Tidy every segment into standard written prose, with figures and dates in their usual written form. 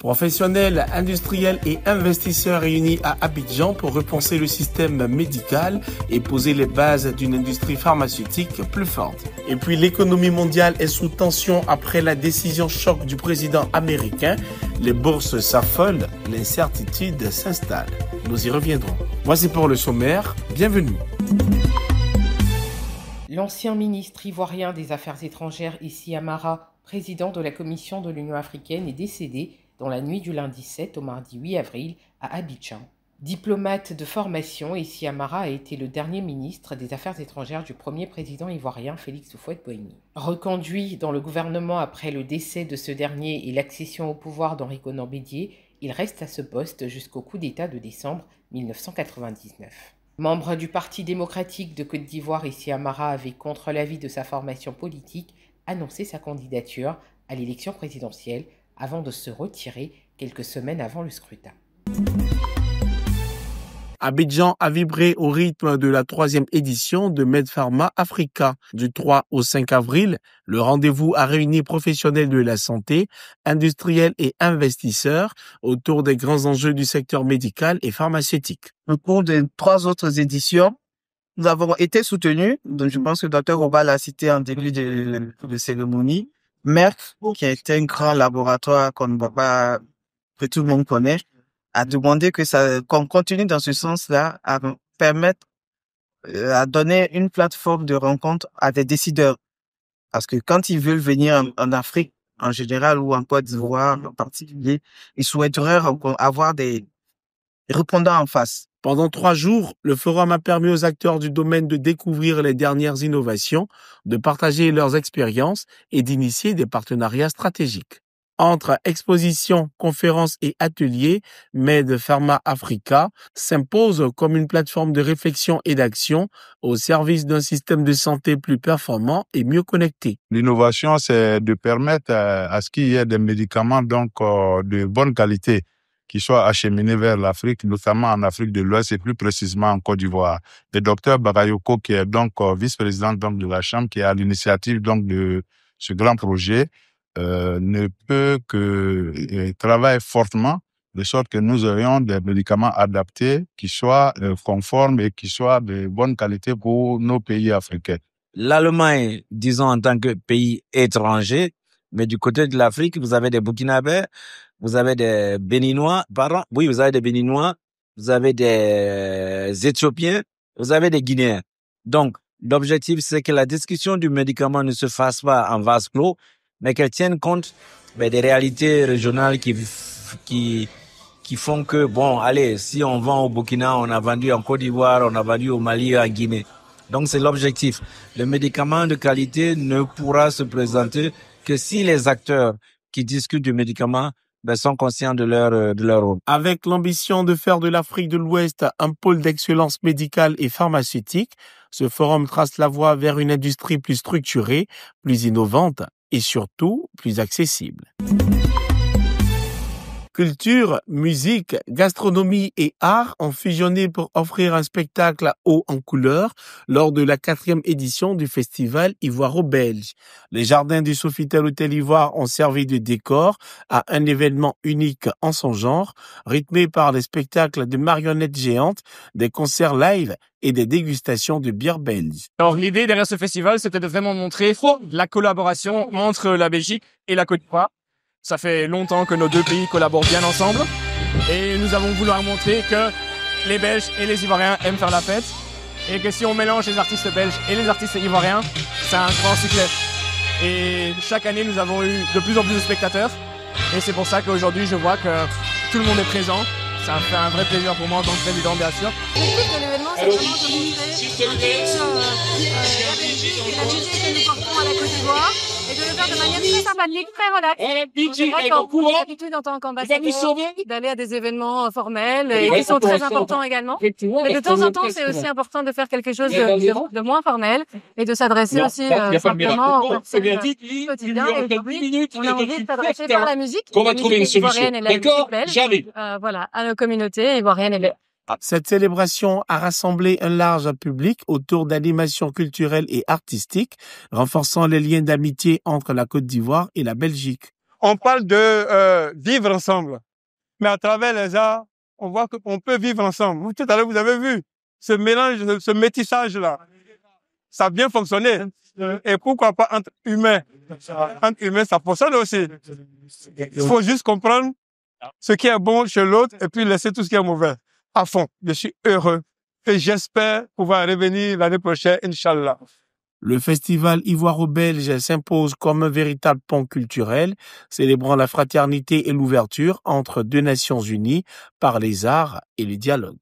Professionnels, industriels et investisseurs réunis à Abidjan pour repenser le système médical et poser les bases d'une industrie pharmaceutique plus forte. Et puis l'économie mondiale est sous tension après la décision choc du président américain. Les bourses s'affolent, l'incertitude s'installe. Nous y reviendrons. Voici pour le sommaire. Bienvenue. L'ancien ministre ivoirien des Affaires étrangères Issi Amara, président de la Commission de l'Union africaine, est décédé dans la nuit du lundi 7 au mardi 8 avril à Abidjan. Diplomate de formation, Issi Amara a été le dernier ministre des Affaires étrangères du premier président ivoirien Félix Houphouët-Boigny. Reconduit dans le gouvernement après le décès de ce dernier et l'accession au pouvoir d'Henri Konan Bédié, il reste à ce poste jusqu'au coup d'État de décembre 1999. Membre du Parti démocratique de Côte d'Ivoire, Issi Amara avait, contre l'avis de sa formation politique, annoncé sa candidature à l'élection présidentielle avant de se retirer quelques semaines avant le scrutin. Abidjan a vibré au rythme de la 3e édition de Medpharma Africa. Du 3 au 5 avril, le rendez-vous a réuni professionnels de la santé, industriels et investisseurs autour des grands enjeux du secteur médical et pharmaceutique. Au cours des 3 autres éditions, nous avons été soutenus, donc je pense que le Dr Oba l'a cité en début de cérémonie, Merck, qui a été un grand laboratoire que tout le monde connaît, a demandé qu'on continue dans ce sens-là, à permettre, à donner une plateforme de rencontre à des décideurs. Parce que quand ils veulent venir en Afrique, en général, ou en Côte d'Ivoire en particulier, ils souhaiteraient avoir des répondants en face. Pendant 3 jours, le forum a permis aux acteurs du domaine de découvrir les dernières innovations, de partager leurs expériences et d'initier des partenariats stratégiques. Entre expositions, conférences et ateliers, Medpharma Africa s'impose comme une plateforme de réflexion et d'action au service d'un système de santé plus performant et mieux connecté. L'innovation, c'est de permettre à ce qu'il y ait des médicaments de bonne qualité qui soient acheminés vers l'Afrique, notamment en Afrique de l'Ouest et plus précisément en Côte d'Ivoire. Le docteur Bagayoko, qui est vice-président de la Chambre, qui est à l'initiative de ce grand projet, ne peut que travailler fortement de sorte que nous aurions des médicaments adaptés qui soient conformes et qui soient de bonne qualité pour nos pays africains. L'Allemagne, disons en tant que pays étranger, mais du côté de l'Afrique, vous avez des Burkinabés, vous avez des Béninois, vous avez des Béninois, vous avez des Éthiopiens, vous avez des Guinéens. Donc, l'objectif, c'est que la discussion du médicament ne se fasse pas en vase clos, mais qu'elle tienne compte des réalités régionales qui font que, si on vend au Burkina, on a vendu en Côte d'Ivoire, on a vendu au Mali, en Guinée. Donc, c'est l'objectif. Le médicament de qualité ne pourra se présenter que si les acteurs qui discutent du médicament sont conscients de leur rôle. Avec l'ambition de faire de l'Afrique de l'Ouest un pôle d'excellence médicale et pharmaceutique, ce forum trace la voie vers une industrie plus structurée, plus innovante et surtout plus accessible. Culture, musique, gastronomie et art ont fusionné pour offrir un spectacle haut en couleurs lors de la 4e édition du festival ivoiro-belge. Les jardins du Sofitel Hôtel Ivoire ont servi de décor à un événement unique en son genre, rythmé par des spectacles de marionnettes géantes, des concerts live et des dégustations de bière belge. Alors l'idée derrière ce festival, c'était de vraiment montrer la collaboration entre la Belgique et la Côte d'Ivoire. Ça fait longtemps que nos deux pays collaborent bien ensemble et nous avons voulu montrer que les Belges et les Ivoiriens aiment faire la fête et que si on mélange les artistes belges et les artistes ivoiriens, c'est un grand succès. Et chaque année, nous avons eu de plus en plus de spectateurs et c'est pour ça qu'aujourd'hui, je vois que tout le monde est présent. Ça fait un vrai plaisir pour moi en tant que président, bien sûr. L'objectif de l'événement, c'est vraiment de montrer la Belgique et la musique que nous portons à la Côte d'Ivoire et de le faire de manière très sympathique, très relaxe. C'est vrai qu'on a l'habitude en tant qu'ambassadeur d'aller à des événements formels et qui sont très importants également. Mais de temps en temps, c'est aussi important de faire quelque chose de moins formel et de s'adresser aussi simplement aux personnes quotidiennes. Et oui, on a envie de s'adresser par la musique ivoirienne et la musique belge, à nos communautés ivoiriennes et belges. Cette célébration a rassemblé un large public autour d'animations culturelles et artistiques, renforçant les liens d'amitié entre la Côte d'Ivoire et la Belgique. On parle de vivre ensemble. Mais à travers les arts, on voit qu'on peut vivre ensemble. Vous, tout à l'heure, vous avez vu ce mélange, ce métissage-là. Ça a bien fonctionné. Et pourquoi pas entre humains? Entre humains, ça fonctionne aussi. Il faut juste comprendre ce qui est bon chez l'autre et puis laisser tout ce qui est mauvais à fond. Je suis heureux et j'espère pouvoir revenir l'année prochaine, Inch'Allah. Le festival ivoiro-belge s'impose comme un véritable pont culturel, célébrant la fraternité et l'ouverture entre deux nations unies par les arts et le dialogue.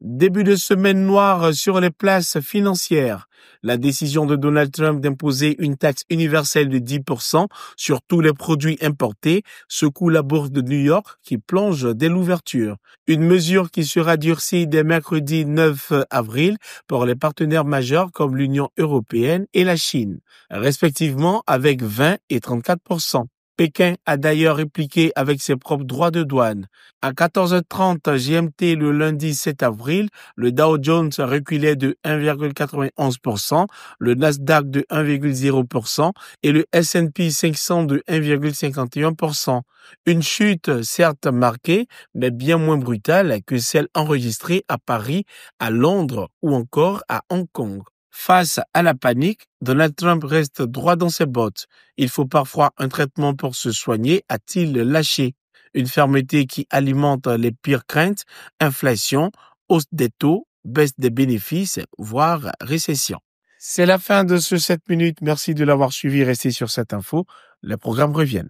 Début de semaine noire sur les places financières. La décision de Donald Trump d'imposer une taxe universelle de 10% sur tous les produits importés secoue la bourse de New York qui plonge dès l'ouverture. Une mesure qui sera durcie dès mercredi 9 avril pour les partenaires majeurs comme l'Union européenne et la Chine, respectivement avec 20 et 34%. Pékin a d'ailleurs répliqué avec ses propres droits de douane. À 14h30 GMT le lundi 7 avril, le Dow Jones reculait de 1,91%, le Nasdaq de 1,0% et le S&P 500 de 1,51%. Une chute certes marquée, mais bien moins brutale que celle enregistrée à Paris, à Londres ou encore à Hong Kong. Face à la panique, Donald Trump reste droit dans ses bottes. Il faut parfois un traitement pour se soigner, a-t-il lâché. Une fermeté qui alimente les pires craintes, inflation, hausse des taux, baisse des bénéfices, voire récession. C'est la fin de ce 7 minutes. Merci de l'avoir suivi. Restez sur cette info. Les programmes reviennent.